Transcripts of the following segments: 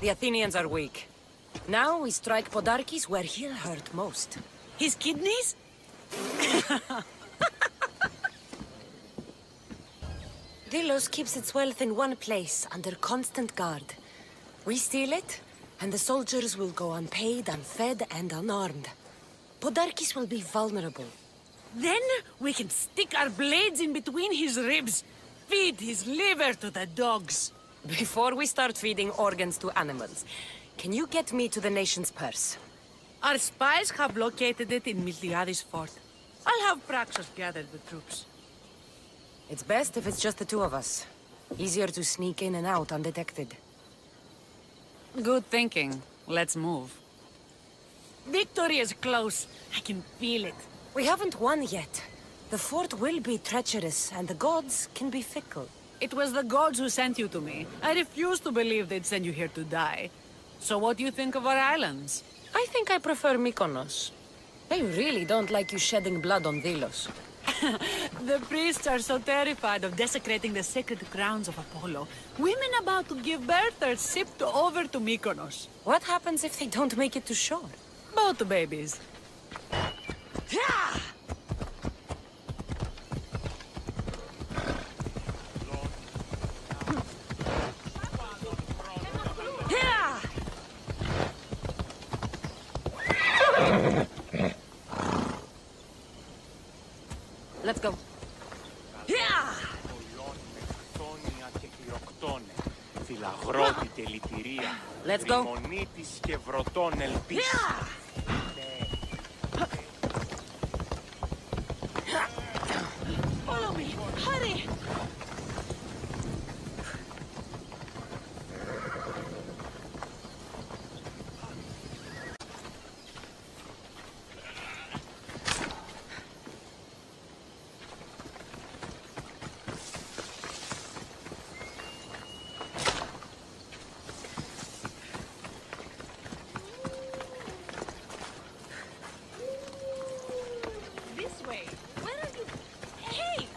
The Athenians are weak. Now we strike Podarkes where he'll hurt most. His kidneys? Delos keeps its wealth in one place, under constant guard. We steal it, and the soldiers will go unpaid, unfed, and unarmed. Podarkes will be vulnerable. Then we can stick our blades in between his ribs. Feed his liver to the dogs. Before we start feeding organs to animals, can you get me to the nation's purse? Our spies have located it in Miltiades' fort. I'll have Praxos gather the troops. It's best if it's just the two of us. Easier to sneak in and out undetected. Good thinking. Let's move. Victory is close. I can feel it. We haven't won yet. The fort will be treacherous, and the gods can be fickle. It was the gods who sent you to me. I refuse to believe they'd send you here to die. So what do you think of our islands? I think I prefer Mykonos. They really don't like you shedding blood on Delos. The priests are so terrified of desecrating the sacred grounds of Apollo. Women about to give birth are shipped over to Mykonos. What happens if they don't make it to shore? Both babies. Let's go. Let's go. Follow me! Hurry! This way! Where are you? Hey!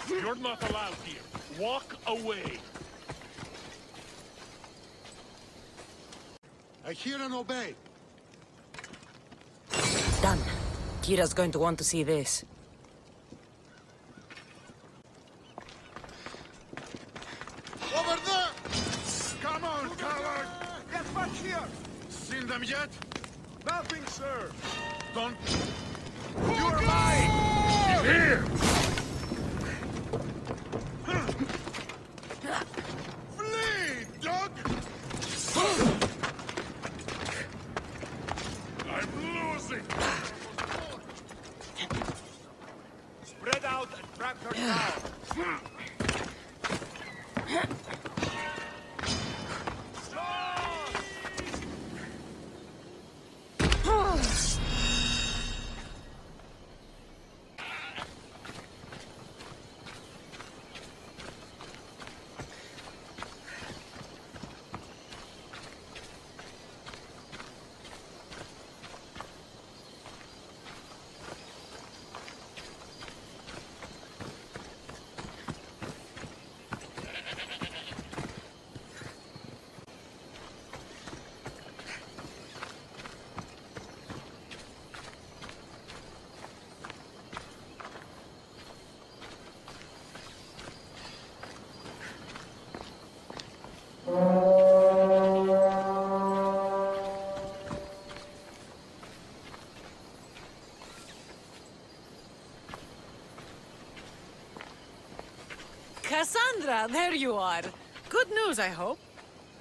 You're not allowed here. Walk away. I hear and obey. Done. Kira's going to want to see this. Over there! Come on, coward! Get back here! Seen them yet? Nothing, sir. Don't... You're mine! Here! Flee, dog! I'm losing! Spread out and track her down. Cassandra, there you are. Good news, I hope.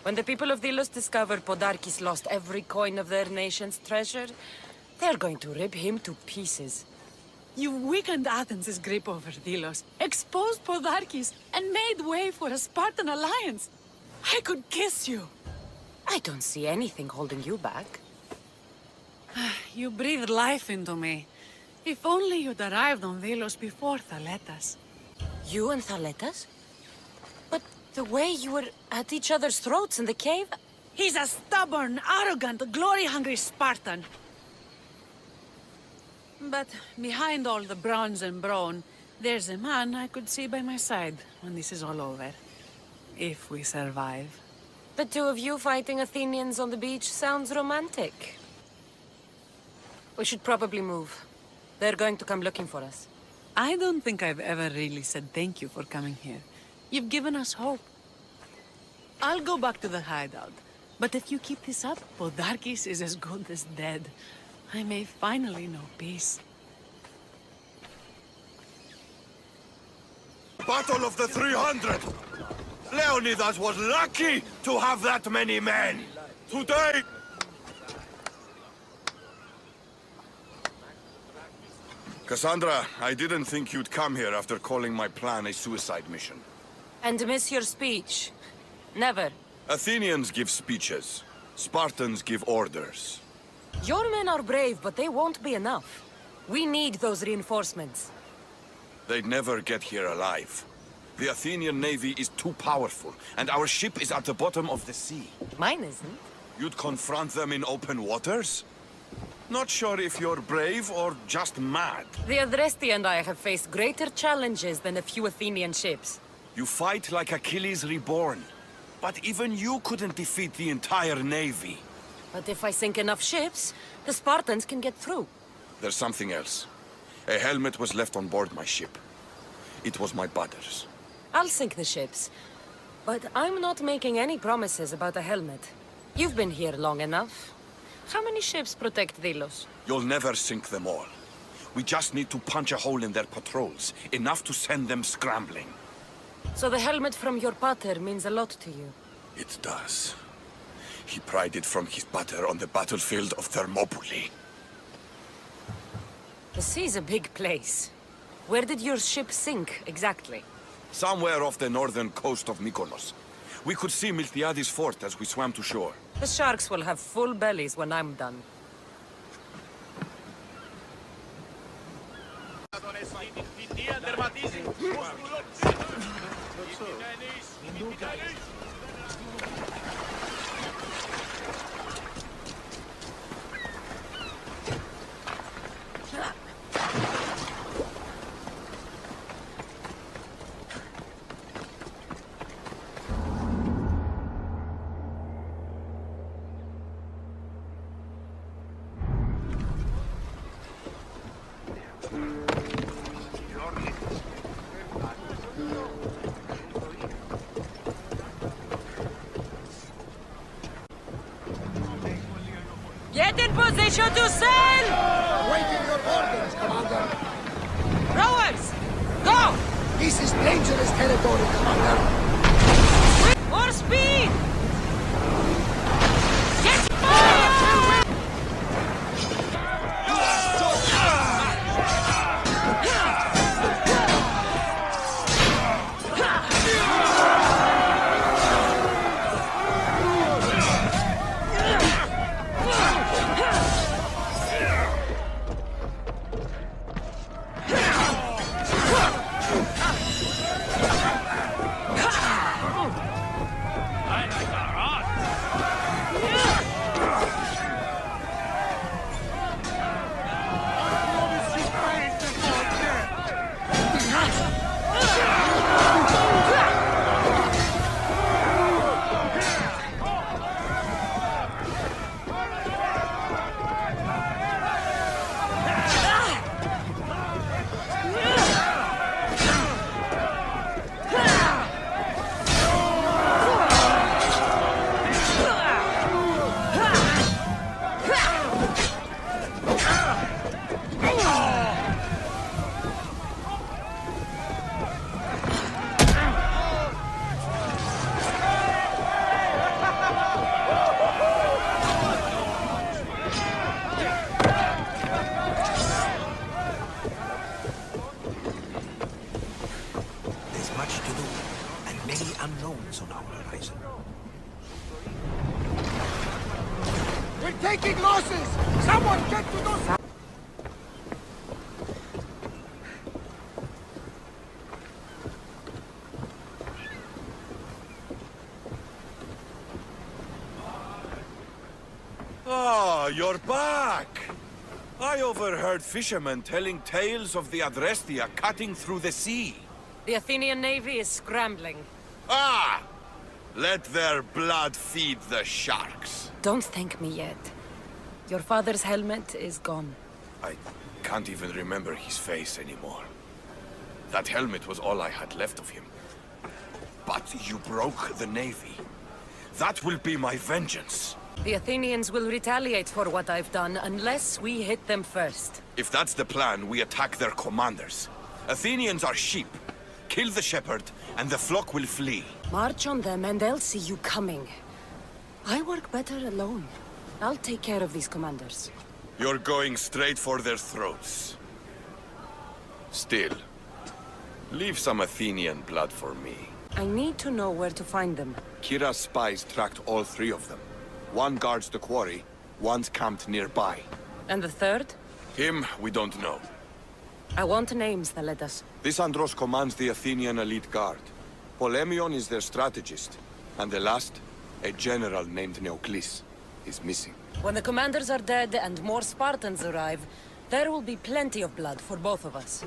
When the people of Delos discover Podarkis lost every coin of their nation's treasure, they're going to rip him to pieces. You weakened Athens' grip over Delos, exposed Podarkis, and made way for a Spartan alliance. I could kiss you. I don't see anything holding you back. You breathed life into me. If only you'd arrived on Delos before Thaletas. You and Thaletas? But the way you were at each other's throats in the cave... He's a stubborn, arrogant, glory-hungry Spartan. But behind all the bronze and brawn, there's a man I could see by my side when this is all over. If we survive. The two of you fighting Athenians on the beach sounds romantic. We should probably move. They're going to come looking for us. I don't think I've ever really said thank you for coming here. You've given us hope. I'll go back to the hideout. But if you keep this up, Podarkis is as good as dead. I may finally know peace. Battle of the 300! Leonidas was lucky to have that many men! Today... Cassandra, I didn't think you'd come here after calling my plan a suicide mission. And miss your speech. Never. Athenians give speeches. Spartans give orders. Your men are brave, but they won't be enough. We need those reinforcements. They'd never get here alive. The Athenian navy is too powerful, and our ship is at the bottom of the sea. Mine isn't. You'd confront them in open waters? Not sure if you're brave or just mad. The Adresti and I have faced greater challenges than a few Athenian ships. You fight like Achilles reborn. But even you couldn't defeat the entire navy. But if I sink enough ships, the Spartans can get through. There's something else. A helmet was left on board my ship. It was my brother's. I'll sink the ships. But I'm not making any promises about a helmet. You've been here long enough. How many ships protect Delos? You'll never sink them all. We just need to punch a hole in their patrols, enough to send them scrambling. So the helmet from your pater means a lot to you. It does. He pried it from his pater on the battlefield of Thermopylae. The sea's a big place. Where did your ship sink, exactly? Somewhere off the northern coast of Mykonos. We could see Miltiades fort as we swam to shore. The sharks will have full bellies when I'm done. Get in position to sail! Awaiting your orders, Commander. Rowers! Go! This is dangerous territory, Commander. More speed! Get fire! We're taking losses! Someone get to those... Ah, you're back! I overheard fishermen telling tales of the Adrestia cutting through the sea. The Athenian navy is scrambling. Ah! Let their blood feed the sharks. Don't thank me yet. Your father's helmet is gone. I can't even remember his face anymore. That helmet was all I had left of him. But you broke the navy. That will be my vengeance. The Athenians will retaliate for what I've done unless we hit them first. If that's the plan, we attack their commanders. Athenians are sheep. Kill the shepherd, and the flock will flee. March on them and they'll see you coming. I work better alone. I'll take care of these commanders. You're going straight for their throats. Still, leave some Athenian blood for me. I need to know where to find them. Kira's spies tracked all three of them. One guards the quarry, one's camped nearby. And the third? Him, we don't know. I want names, Thaletas. This Andros commands the Athenian elite guard. Polemion is their strategist. And the last, a general named Neoclis, is missing. When the commanders are dead and more Spartans arrive, there will be plenty of blood for both of us.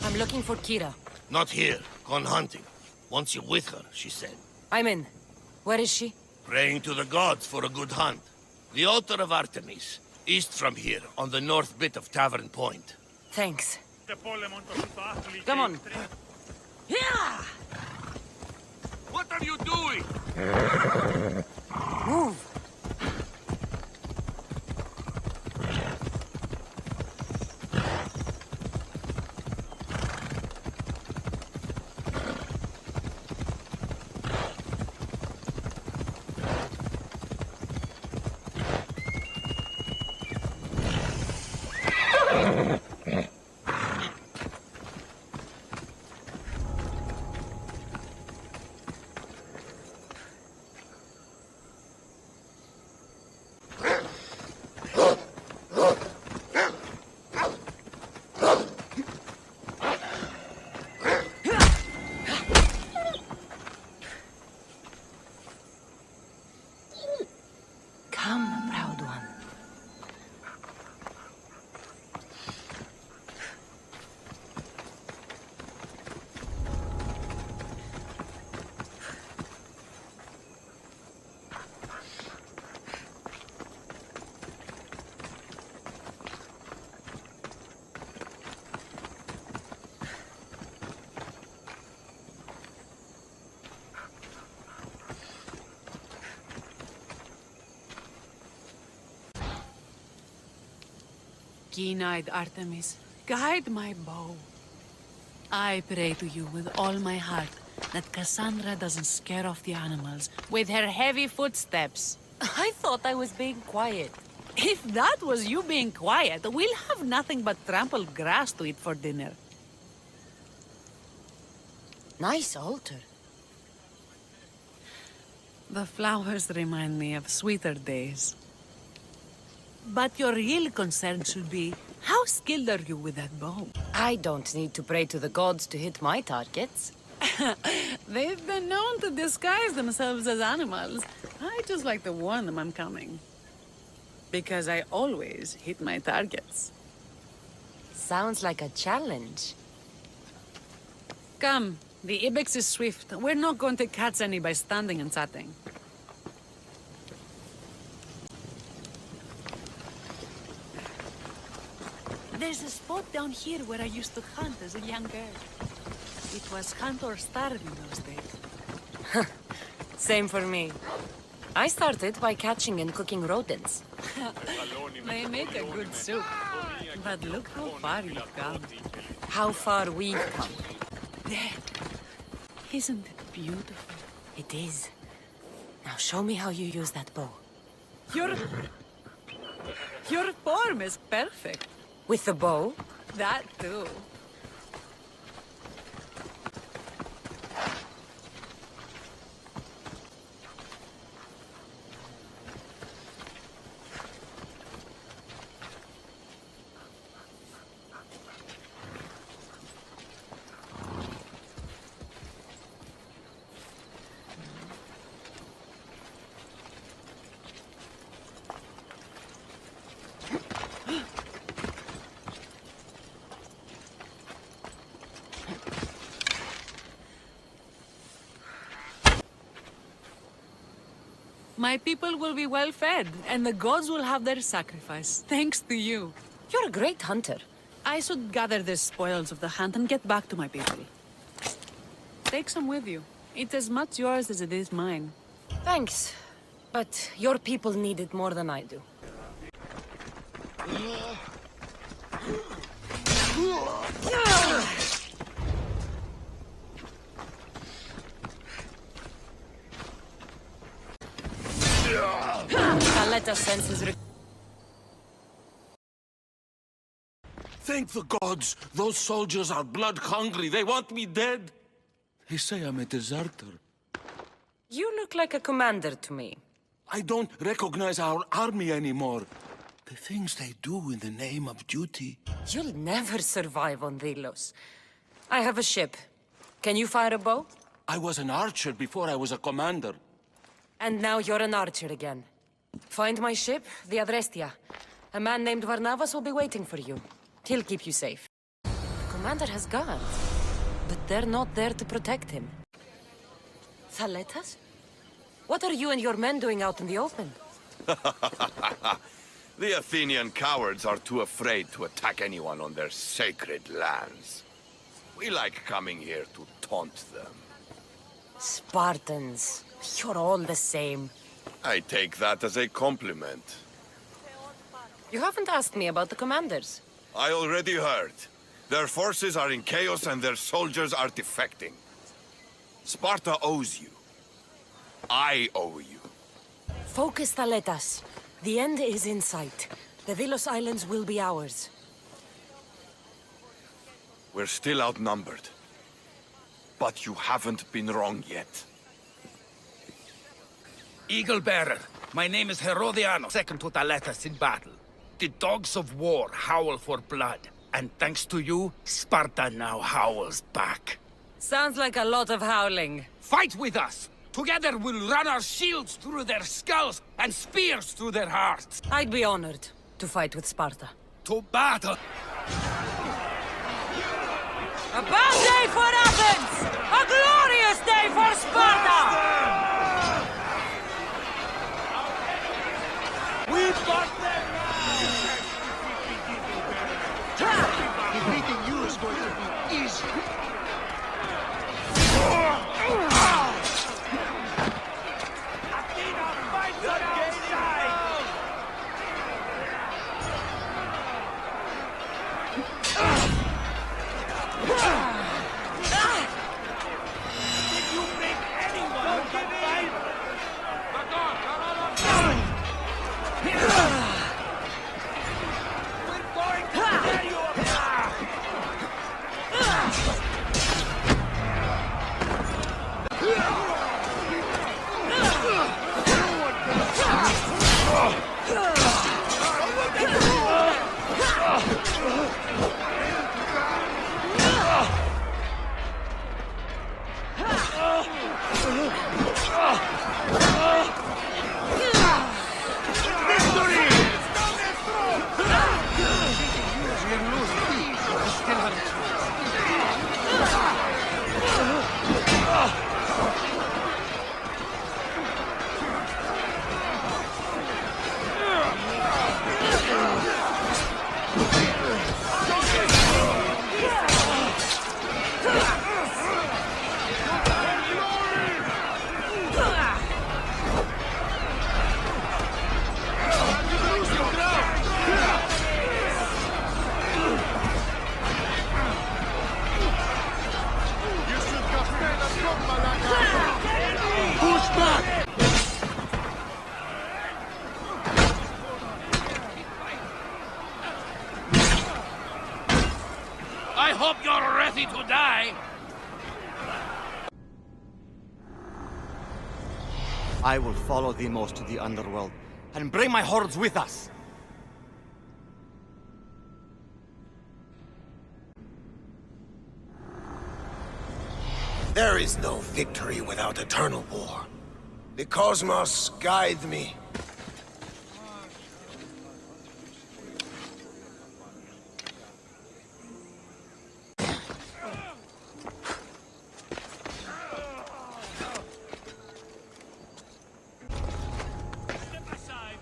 I'm looking for Kira. Not here. Gone hunting. Wants you with her, she said. I'm in. Where is she? Praying to the gods for a good hunt. The altar of Artemis, east from here, on the north bit of Tavern Point. Thanks. Come on. Yeah! What are you doing? Move! Come, proud one. Keen-eyed Artemis, guide my bow. I pray to you with all my heart that Cassandra doesn't scare off the animals with her heavy footsteps. I thought I was being quiet. If that was you being quiet, we'll have nothing but trampled grass to eat for dinner. Nice altar. The flowers remind me of sweeter days. But your real concern should be, how skilled are you with that bow? I don't need to pray to the gods to hit my targets. They've been known to disguise themselves as animals. I just like to warn them I'm coming. Because I always hit my targets. Sounds like a challenge. Come, the ibex is swift. We're not going to catch any by standing and chatting. There's a spot down here where I used to hunt as a young girl. It was hunt or starve in those days. Same for me. I started by catching and cooking rodents. They make a good soup. But look how far you've come. How far we've come. There. Isn't it beautiful? It is. Now show me how you use that bow. You're... Your form is perfect. With the bow? That too. My people will be well fed, and the gods will have their sacrifice, thanks to you. You're a great hunter. I should gather the spoils of the hunt and get back to my people. Take some with you. It's as much yours as it is mine. Thanks. But your people need it more than I do. Kaleta senses Thank the gods! Those soldiers are blood-hungry. They want me dead. They say I'm a deserter. You look like a commander to me. I don't recognize our army anymore. The things they do in the name of duty. You'll never survive on Delos. I have a ship. Can you fire a bow? I was an archer before I was a commander. And now you're an archer again. Find my ship, the Adrestia. A man named Varnavas will be waiting for you. He'll keep you safe. The commander has guards, but they're not there to protect him. Thaletas? What are you and your men doing out in the open? The Athenian cowards are too afraid to attack anyone on their sacred lands. We like coming here to taunt them. Spartans. You're all the same. I take that as a compliment. You haven't asked me about the commanders. I already heard. Their forces are in chaos and their soldiers are defecting. Sparta owes you. I owe you. Focus, Thaletas. The end is in sight. The Delos Islands will be ours. We're still outnumbered. But you haven't been wrong yet. Eagle Bearer, my name is Herodiano, second to Thaletas in battle. The dogs of war howl for blood, and thanks to you, Sparta now howls back. Sounds like a lot of howling. Fight with us! Together we'll run our shields through their skulls and spears through their hearts. I'd be honored to fight with Sparta. To battle! A bad day for Athens! A glorious day for Sparta! We've got them now! Defeating you is going to be easy. Athena fights on our side! Did you bring anyone who can fight? hope you're ready to die. I will follow Deimos to the underworld and bring my hordes with us. There is no victory without eternal war. The cosmos guide me.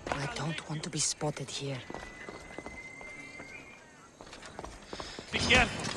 I don't want to be spotted here. Be careful.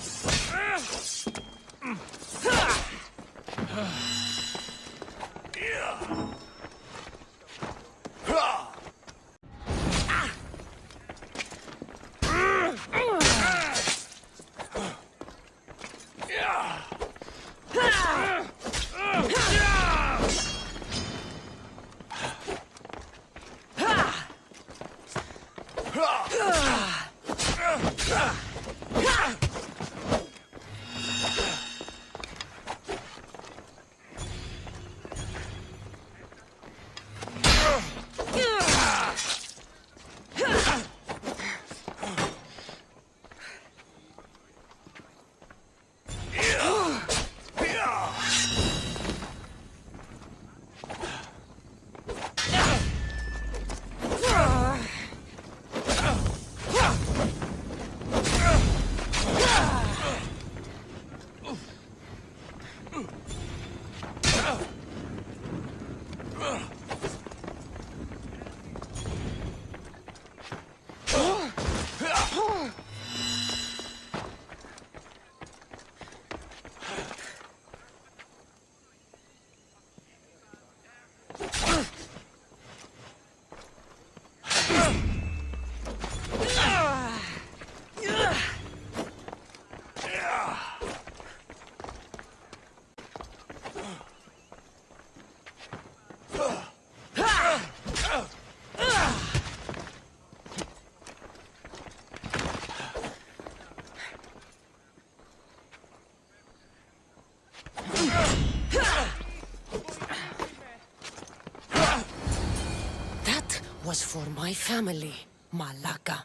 That was for my family, Malaka.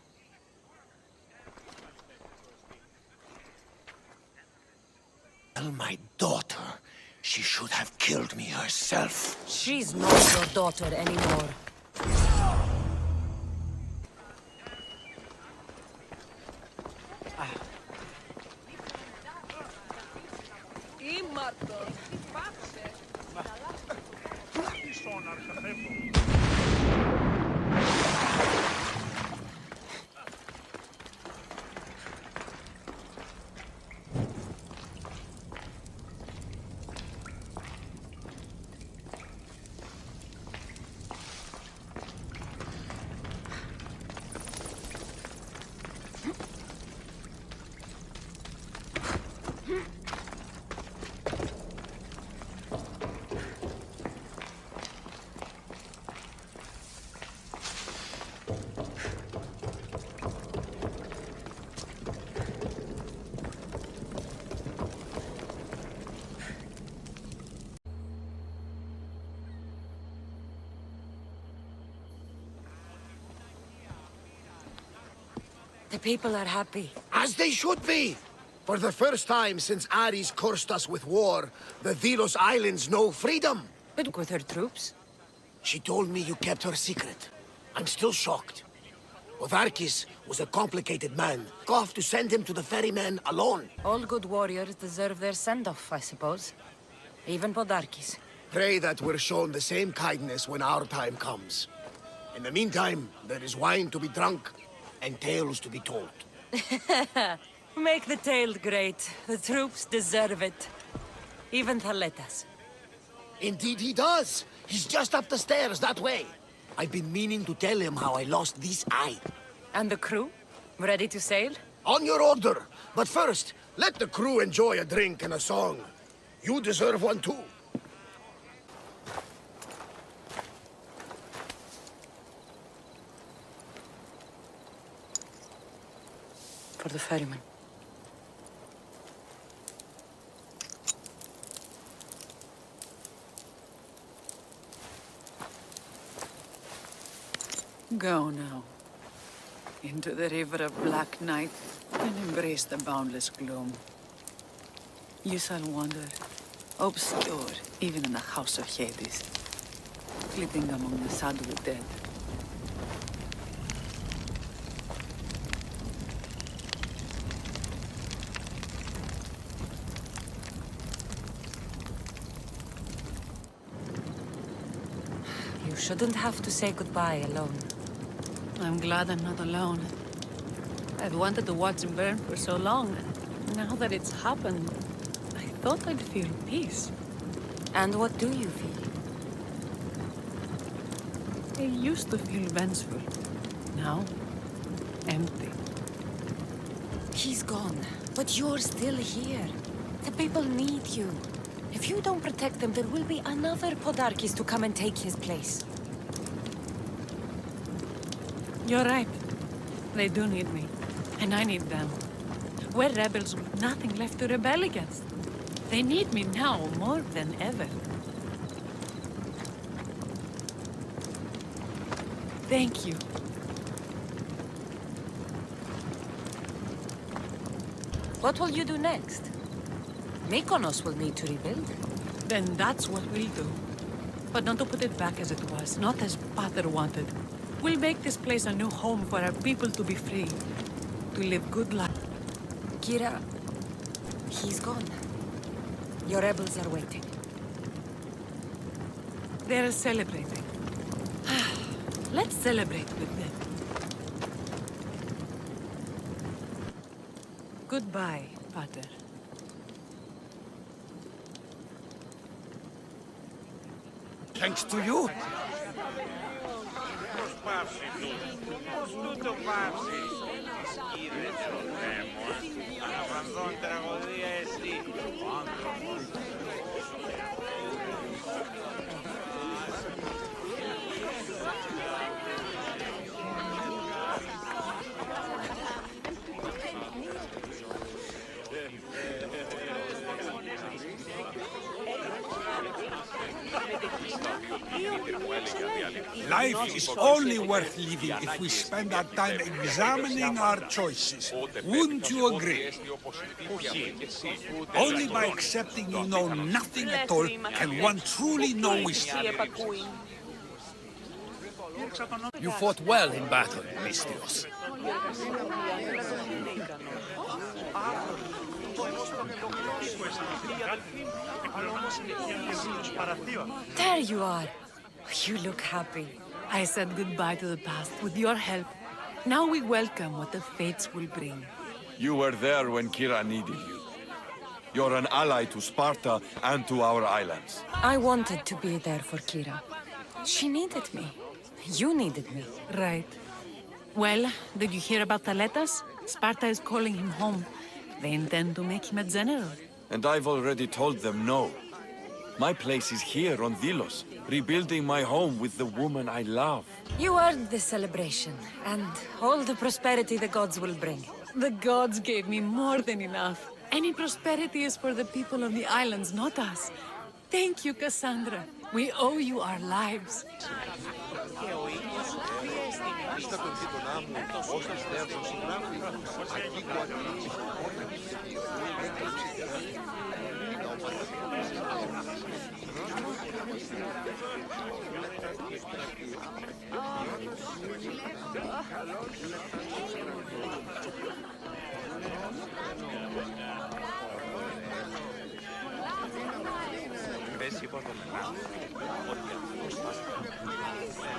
Tell my daughter she should have killed me herself. She's not your daughter anymore. The people are happy. As they should be! For the first time since Ares cursed us with war, the Delos Islands know freedom! But with her troops? She told me you kept her secret. I'm still shocked. Otharkis was a complicated man. Goff to send him to the ferryman alone. All good warriors deserve their send-off, I suppose. Even Podarkis. Pray that we're shown the same kindness when our time comes. In the meantime, there is wine to be drunk and tales to be told. Make the tale great. The troops deserve it. Even Thaletas. Indeed he does. He's just up the stairs that way. I've been meaning to tell him how I lost this eye. And the crew? Ready to sail? On your order. But first, let the crew enjoy a drink and a song. You deserve one too. For the ferryman. Go now. Into the river of black night and embrace the boundless gloom. You shall wander, obscure even in the house of Hades, flitting among the shadowy dead. You shouldn't have to say goodbye alone. I'm glad I'm not alone. I've wanted to watch him burn for so long. Now that it's happened, I thought I'd feel peace. And what do you feel? I used to feel vengeful. Now, empty. He's gone, but you're still here. The people need you. If you don't protect them, there will be another Podarkis to come and take his place. You're right. They do need me. And I need them. We're rebels with nothing left to rebel against. They need me now more than ever. Thank you. What will you do next? Mykonos will need to rebuild. Then that's what we'll do. But not to put it back as it was, not as Pater wanted. We'll make this place a new home for our people to be free. To live good life. Kira, he's gone. Your rebels are waiting. They're celebrating. Let's celebrate with them. Goodbye, Pater. Thanks to you. Life is only worth living if we spend our time examining our choices. Wouldn't you agree? Only by accepting you know nothing at all can one truly know wisdom. You fought well in battle, Misthios. There you are. You look happy. I said goodbye to the past with your help. Now we welcome what the fates will bring. You were there when Kira needed you. You're an ally to Sparta and to our islands. I wanted to be there for Kira. She needed me. You needed me. Right. Well, did you hear about Thaletas? Sparta is calling him home. They intend to make him a general. And I've already told them no. My place is here on Delos, rebuilding my home with the woman I love. You earned this celebration, and all the prosperity the gods will bring. The gods gave me more than enough. Any prosperity is for the people of the islands, not us. Thank you, Cassandra. We owe you our lives.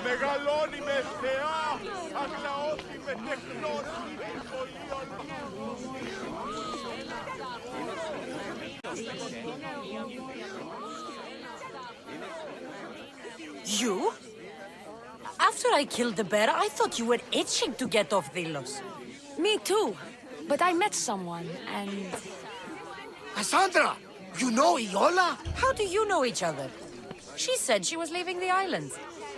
Μεγαλώνει με θεά, αγλαώθη με τεχνώση σχολείων. You? After I killed the bear, I thought you were itching to get off Delos. Me too. But I met someone, and... Cassandra! You know Iola? How do you know each other? She said she was leaving the island.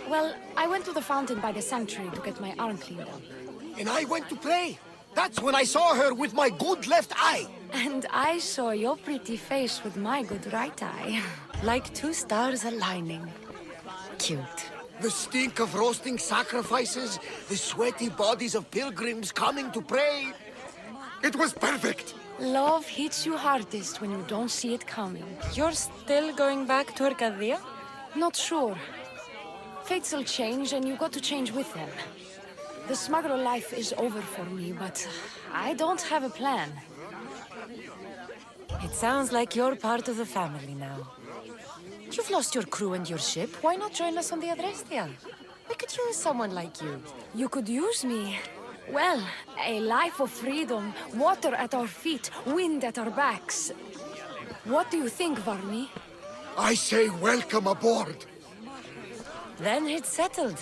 Well, I went to the fountain by the sanctuary to get my arm cleaned up. And I went to pray. That's when I saw her with my good left eye. And I saw your pretty face with my good right eye. Like two stars aligning. Cute. The stink of roasting sacrifices, the sweaty bodies of pilgrims coming to pray. It was perfect. Love hits you hardest when you don't see it coming. You're still going back to Arcadia? Not sure. Fates will change, and you got to change with them. The smuggler life is over for me, but I don't have a plan. It sounds like you're part of the family now. You've lost your crew and your ship. Why not join us on the Adrestia? We could use someone like you. You could use me. Well, a life of freedom, water at our feet, wind at our backs. What do you think, Varmi? I say welcome aboard. Then it's settled.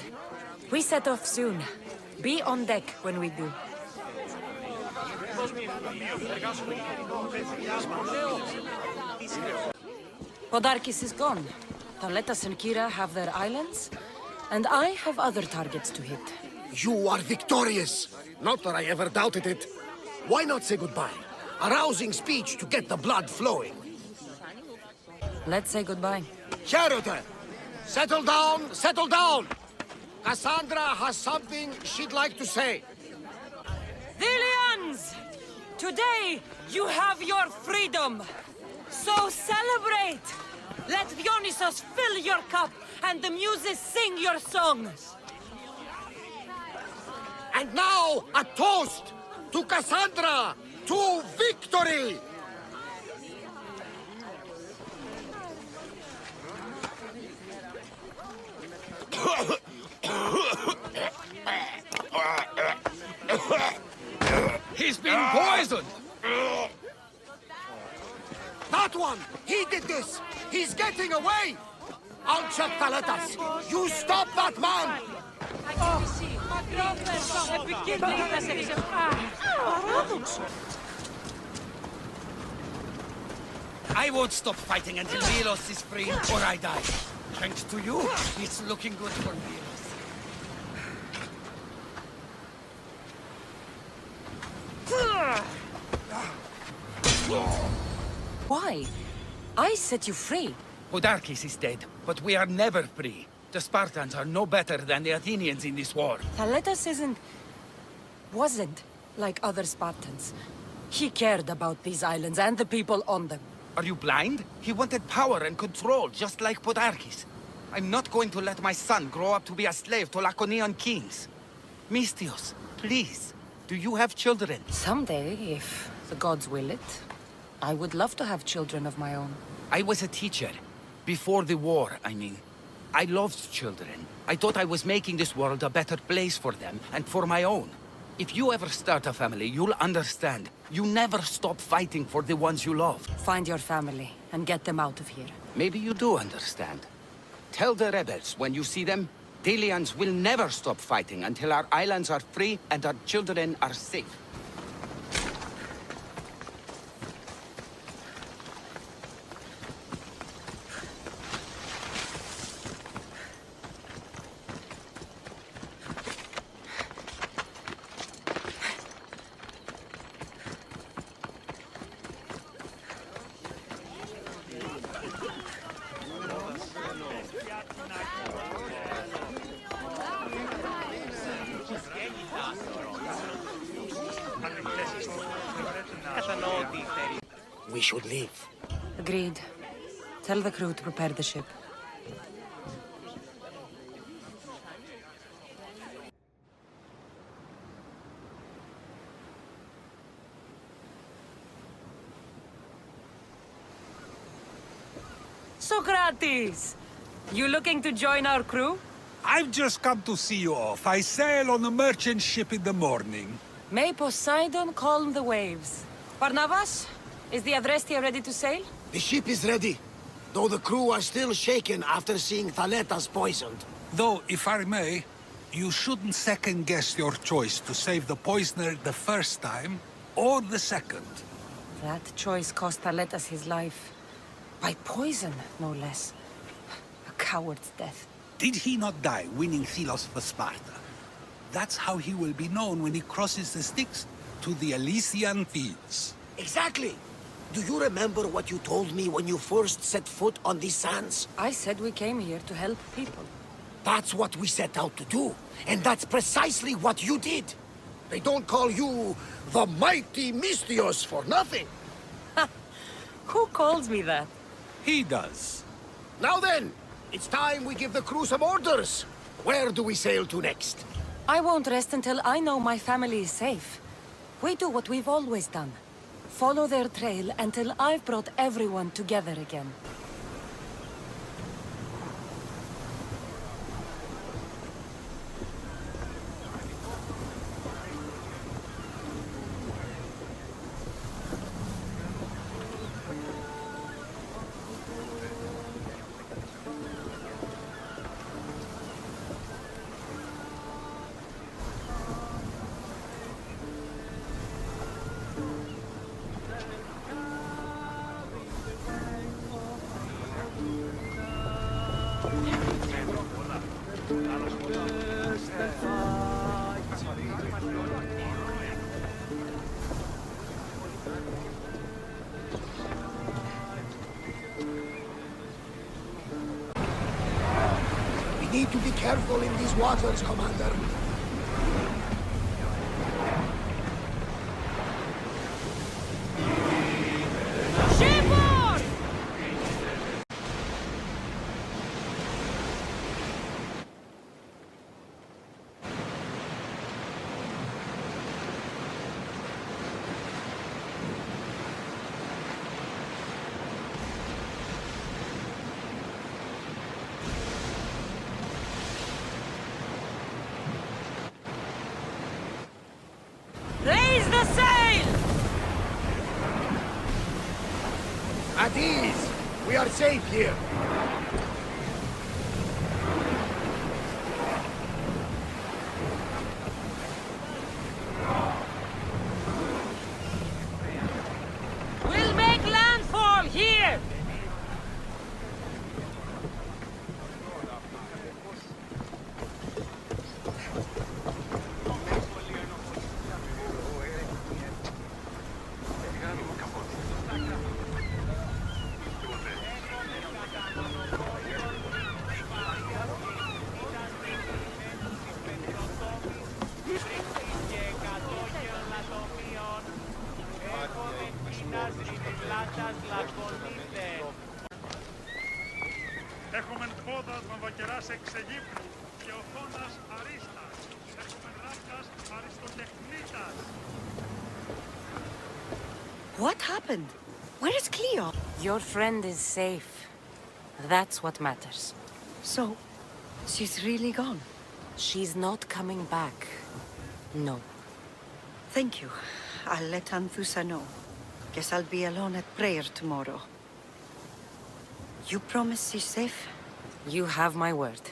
We set off soon. Be on deck when we do. Podarkis is gone. Taletas and Kira have their islands, and I have other targets to hit. You are victorious. Not that I ever doubted it. Why not say goodbye? A rousing speech to get the blood flowing. Let's say goodbye. Charity! Settle down, settle down! Cassandra has something she'd like to say. Dilians! Today, you have your freedom. So celebrate! Let Dionysos fill your cup, and the muses sing your songs. And now, a toast to Cassandra, to victory! He's been poisoned! That one! He did this! He's getting away! I'll check Taletas! You stop that man! I won't stop fighting until Milos is free or I die. Thanks to you, it's looking good for Milos. Why? I set you free. Podarkis is dead, but we are never free. The Spartans are no better than the Athenians in this war. Thaletas wasn't like other Spartans. He cared about these islands and the people on them. Are you blind? He wanted power and control, just like Podarkis. I'm not going to let my son grow up to be a slave to Laconian kings. Misthios, please, do you have children? Someday, if the gods will it, I would love to have children of my own. I was a teacher. Before the war, I mean. I loved children. I thought I was making this world a better place for them and for my own. If you ever start a family, you'll understand. You never stop fighting for the ones you love. Find your family and get them out of here. Maybe you do understand. Tell the rebels when you see them, Delians will never stop fighting until our islands are free and our children are safe. We should leave. Agreed. Tell the crew to prepare the ship. Socrates! You looking to join our crew? I've just come to see you off. I sail on a merchant ship in the morning. May Poseidon calm the waves. Barnabas, is the Adrestia ready to sail? The ship is ready, though the crew are still shaken after seeing Thaletas poisoned. Though, if I may, you shouldn't second-guess your choice to save the poisoner the first time, or the second. That choice cost Thaletas his life. By poison, no less. A coward's death. Did he not die winning Thelos for Sparta? That's how he will be known when he crosses the Styx to the Elysian fields. Exactly! Do you remember what you told me when you first set foot on these sands? I said we came here to help people. That's what we set out to do. And that's precisely what you did. They don't call you the mighty Misthios for nothing. Who calls me that? He does. Now then, it's time we give the crew some orders. Where do we sail to next? I won't rest until I know my family is safe. We do what we've always done. Follow their trail until I've brought everyone together again. We need to be careful in these waters, Commander. Raise the sail! At ease! We are safe here. We'll make landfall here! Έχουμε πόδας βαμβακεράς εξ Αιγύπτου και οθόνας Αρίστας. Έχουμε ράφτας Αριστοτεχνίτας. What happened? Where is Cleo? Your friend is safe. That's what matters. So, she's really gone? She's not coming back. No. Thank you. I'll let Anthusa know. Guess I'll be alone at prayer tomorrow. You promise she's safe? You have my word.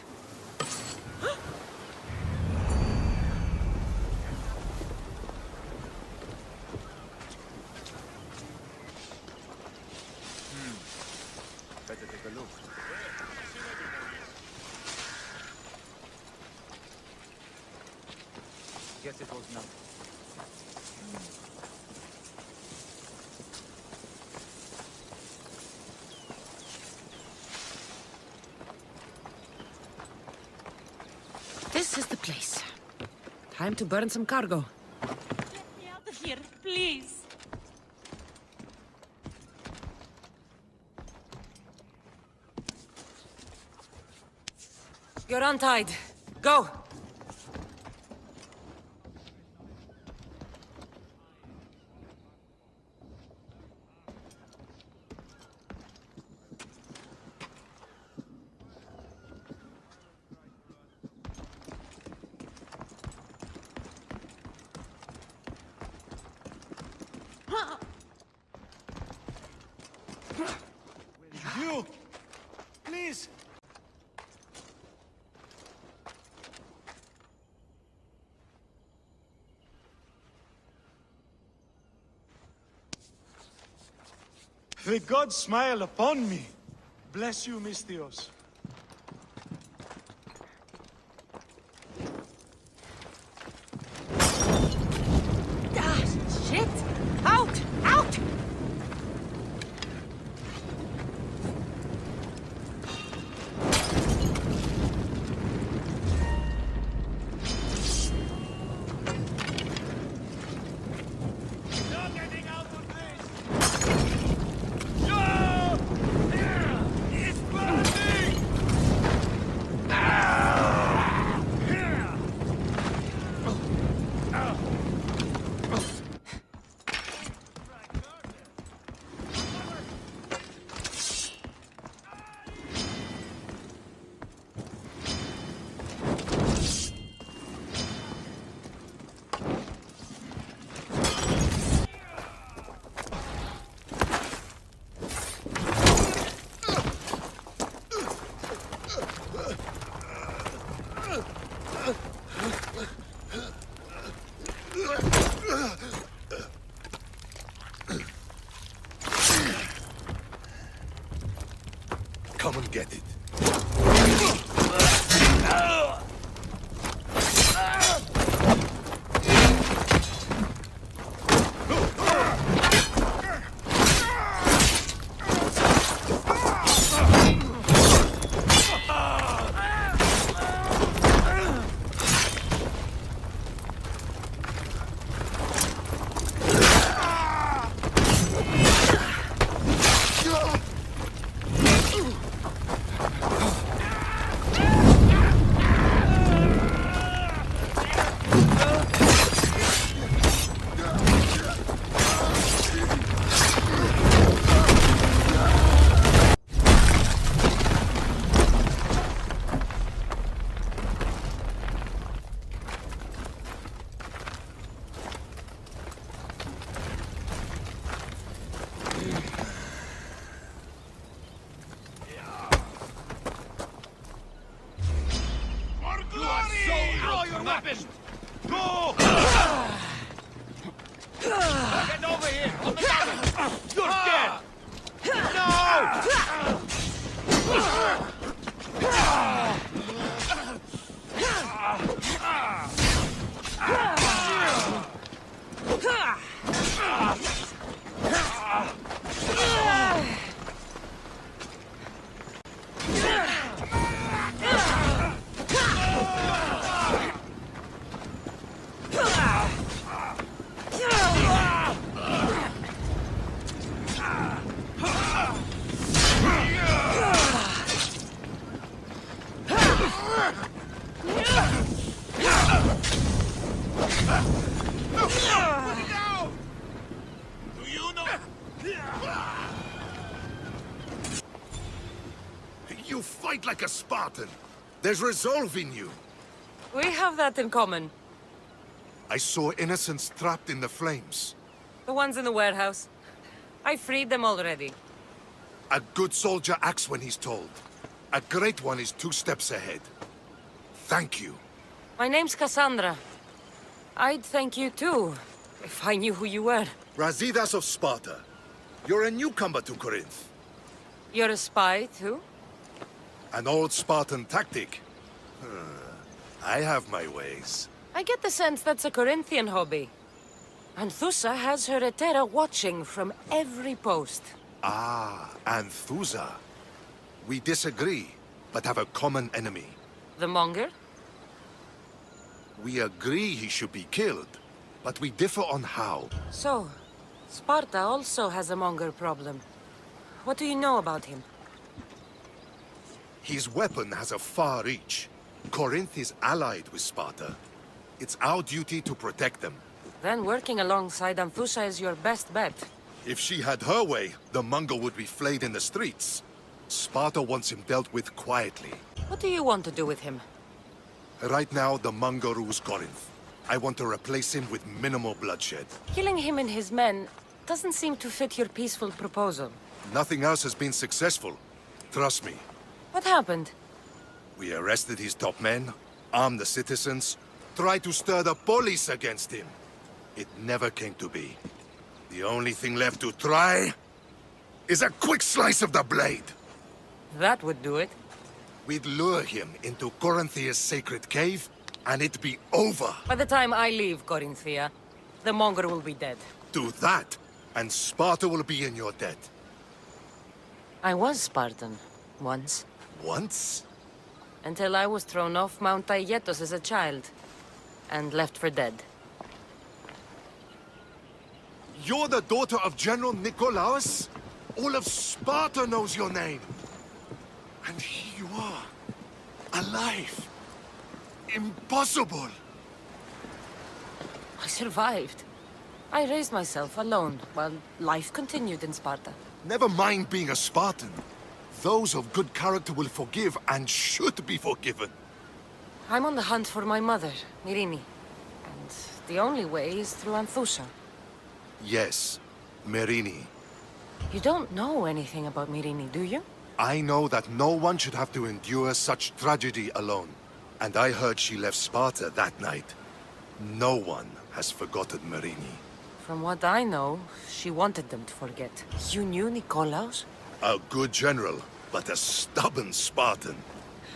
Better take a look. Guess it was nothing. This is the place. Time to burn some cargo. Get me out of here, please. You're untied. Go! You! Please! The gods smile upon me. Bless you, Misthios. Ah, shit! Out! Out! here! On the ladder! You're dead! You fight like a Spartan. There's resolve in you. We have that in common. I saw innocents trapped in the flames. The ones in the warehouse. I freed them already. A good soldier acts when he's told. A great one is 2 steps ahead. Thank you. My name's Cassandra. I'd thank you too, if I knew who you were. Brasidas of Sparta. You're a newcomer to Corinth. You're a spy too? An old Spartan tactic. I have my ways. I get the sense that's a Corinthian hobby. Anthusa has her Etera watching from every post. Ah, Anthusa. We disagree, but have a common enemy. The Monger? We agree he should be killed, but we differ on how. So, Sparta also has a Monger problem. What do you know about him? His weapon has a far reach. Corinth is allied with Sparta. It's our duty to protect them. Then working alongside Anthusa is your best bet. If she had her way, the Mongol would be flayed in the streets. Sparta wants him dealt with quietly. What do you want to do with him? Right now, the Mongol rules Corinth. I want to replace him with minimal bloodshed. Killing him and his men doesn't seem to fit your peaceful proposal. Nothing else has been successful. Trust me. What happened? We arrested his top men, armed the citizens, tried to stir the police against him. It never came to be. The only thing left to try is a quick slice of the blade. That would do it. We'd lure him into Corinthia's sacred cave, and it'd be over. By the time I leave Corinthia, the Monger will be dead. Do that, and Sparta will be in your debt. I was Spartan, once. Once? Until I was thrown off Mount Aietos as a child, and left for dead. You're the daughter of General Nikolaos? All of Sparta knows your name. And here you are, alive. Impossible. I survived. I raised myself alone, while life continued in Sparta. Never mind being a Spartan. Those of good character will forgive and should be forgiven. I'm on the hunt for my mother, Myrini. And the only way is through Anthusa. Yes, Myrini. You don't know anything about Myrini, do you? I know that no one should have to endure such tragedy alone. And I heard she left Sparta that night. No one has forgotten Myrini. From what I know, she wanted them to forget. You knew Nikolaos? A good general, but a stubborn Spartan.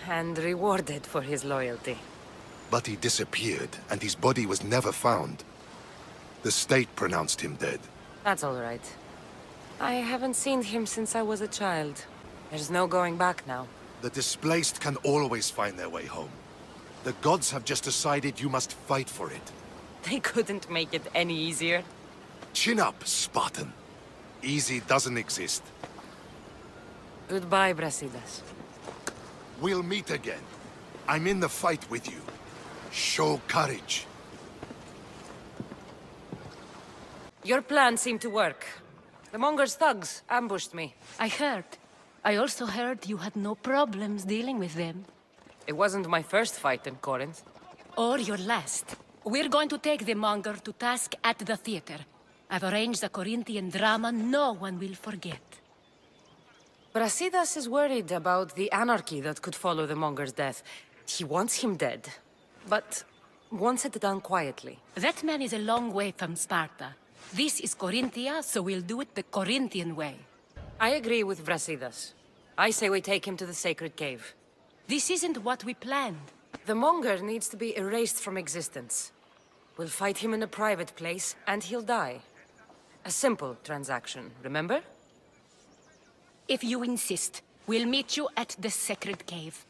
And rewarded for his loyalty. But he disappeared, and his body was never found. The state pronounced him dead. That's all right. I haven't seen him since I was a child. There's no going back now. The displaced can always find their way home. The gods have just decided you must fight for it. They couldn't make it any easier. Chin up, Spartan. Easy doesn't exist. Goodbye, Brasidas. We'll meet again. I'm in the fight with you. Show courage. Your plan seemed to work. The Monger's thugs ambushed me. I heard. I also heard you had no problems dealing with them. It wasn't my first fight in Corinth. Or your last. We're going to take the Monger to task at the theater. I've arranged a Corinthian drama no one will forget. Brasidas is worried about the anarchy that could follow the Monger's death. He wants him dead, but wants it done quietly. That man is a long way from Sparta. This is Corinthia, so we'll do it the Corinthian way. I agree with Brasidas. I say we take him to the sacred cave. This isn't what we planned. The Monger needs to be erased from existence. We'll fight him in a private place, and he'll die. A simple transaction, remember? If you insist, we'll meet you at the sacred cave.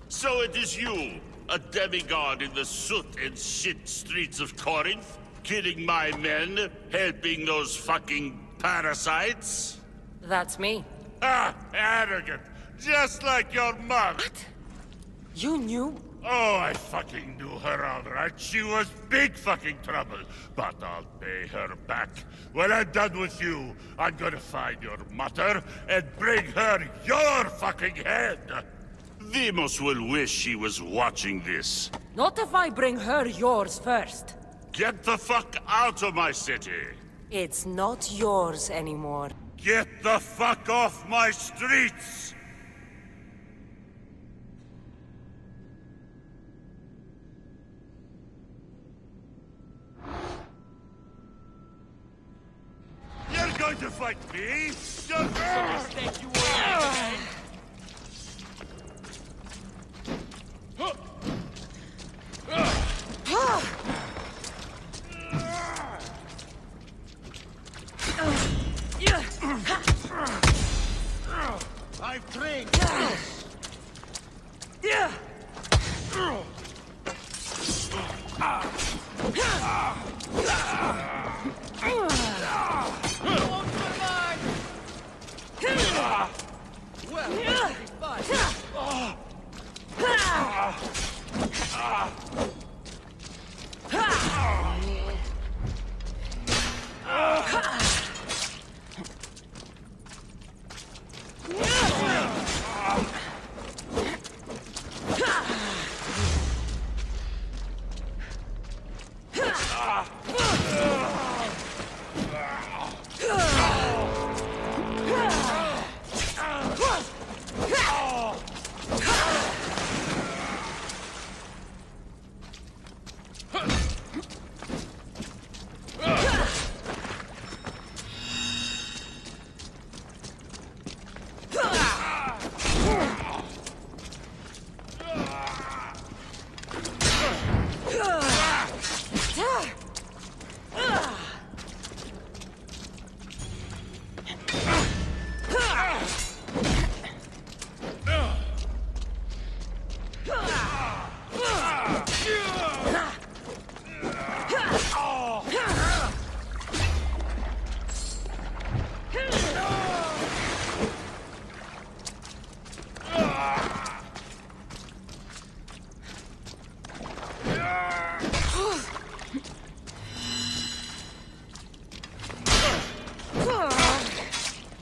So it is you, a demigod in the soot and shit streets of Corinth, killing my men, helping those fucking parasites? That's me. Ah, arrogant, just like your mom. What? You knew? Oh, I fucking knew her all right. She was big fucking trouble. But I'll pay her back. When I'm done with you, I'm gonna find your mother and bring her your fucking head. Demos will wish she was watching this. Not if I bring her yours first. Get the fuck out of my city. It's not yours anymore. Get the fuck off my streets! You're going to fight me? I've trained.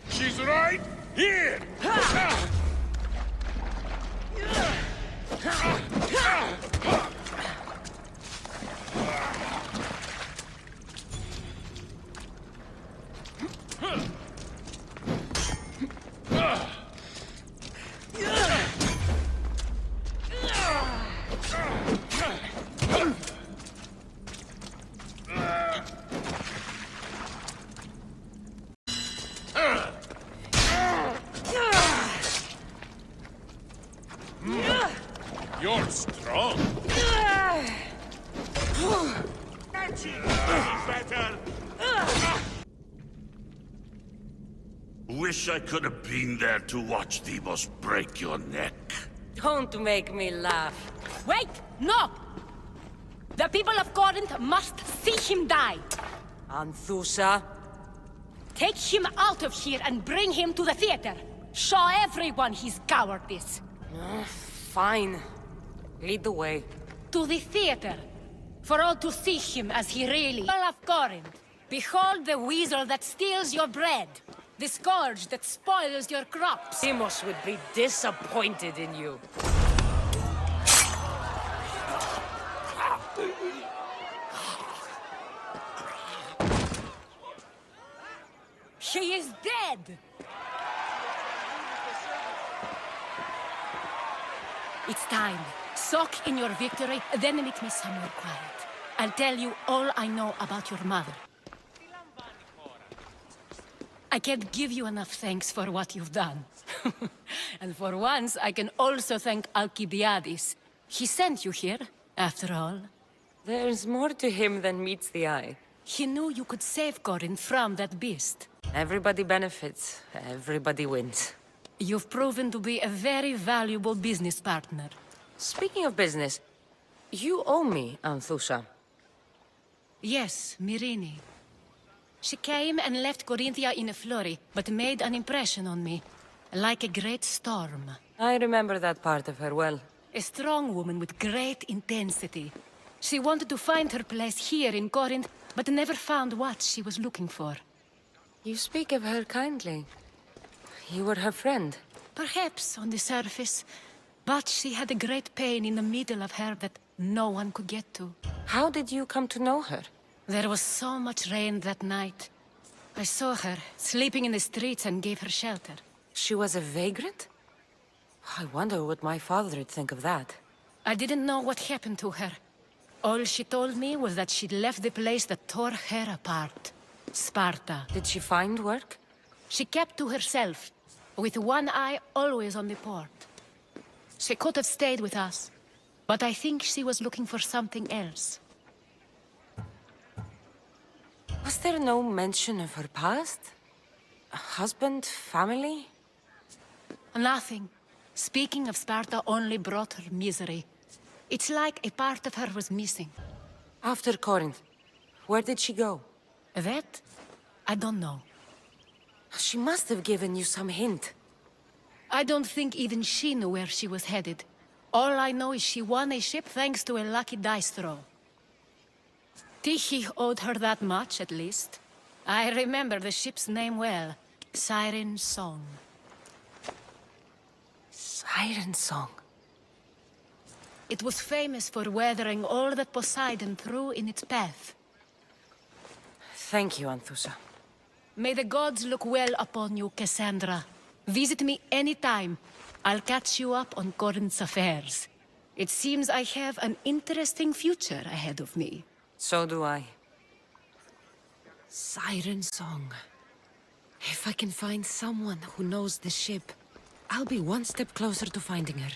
She's right here! You're strong. Better. Wish I could have been there to watch Demos break your neck. Don't make me laugh. Wait! No! The people of Corinth must see him die. Anthusa. Take him out of here and bring him to the theater. Show everyone his cowardice. Fine. Lead the way. To the theater. For all to see him as he really... People of Corinth, Behold the weasel that steals your bread, the scourge that spoils your crops. Timos would be disappointed in you. She is dead! It's time. Soak in your victory, then meet me somewhere quiet. I'll tell you all I know about your mother. I can't give you enough thanks for what you've done. And for once, I can also thank Alcibiades. He sent you here, after all. There's more to him than meets the eye. He knew you could save Corinth from that beast. Everybody benefits. Everybody wins. You've proven to be a very valuable business partner. Speaking of business, you owe me, Anthusa. Yes, Myrine. She came and left Corinthia in a flurry, but made an impression on me. Like a great storm. I remember that part of her well. A strong woman with great intensity. She wanted to find her place here in Corinth, but never found what she was looking for. You speak of her kindly. You were her friend. Perhaps on the surface, but she had a great pain in the middle of her that no one could get to. How did you come to know her? There was so much rain that night. I saw her, sleeping in the streets, and gave her shelter. She was a vagrant? I wonder what my father would think of that. I didn't know what happened to her. All she told me was that she'd left the place that tore her apart. Sparta. Did she find work? She kept to herself, with one eye always on the port. She could have stayed with us, but I think she was looking for something else. Was there no mention of her past? A husband, family? Nothing. Speaking of Sparta only brought her misery. It's like a part of her was missing. After Corinth, where did she go? That? I don't know. She must have given you some hint. I don't think even she knew where she was headed. All I know is she won a ship thanks to a lucky dice throw. Tyche owed her that much, at least. I remember the ship's name well. Siren Song. Siren Song. It was famous for weathering all that Poseidon threw in its path. Thank you, Anthusa. May the gods look well upon you, Cassandra. Visit me anytime. I'll catch you up on Corinth's affairs. It seems I have an interesting future ahead of me. So do I. Siren Song. If I can find someone who knows the ship, I'll be one step closer to finding her.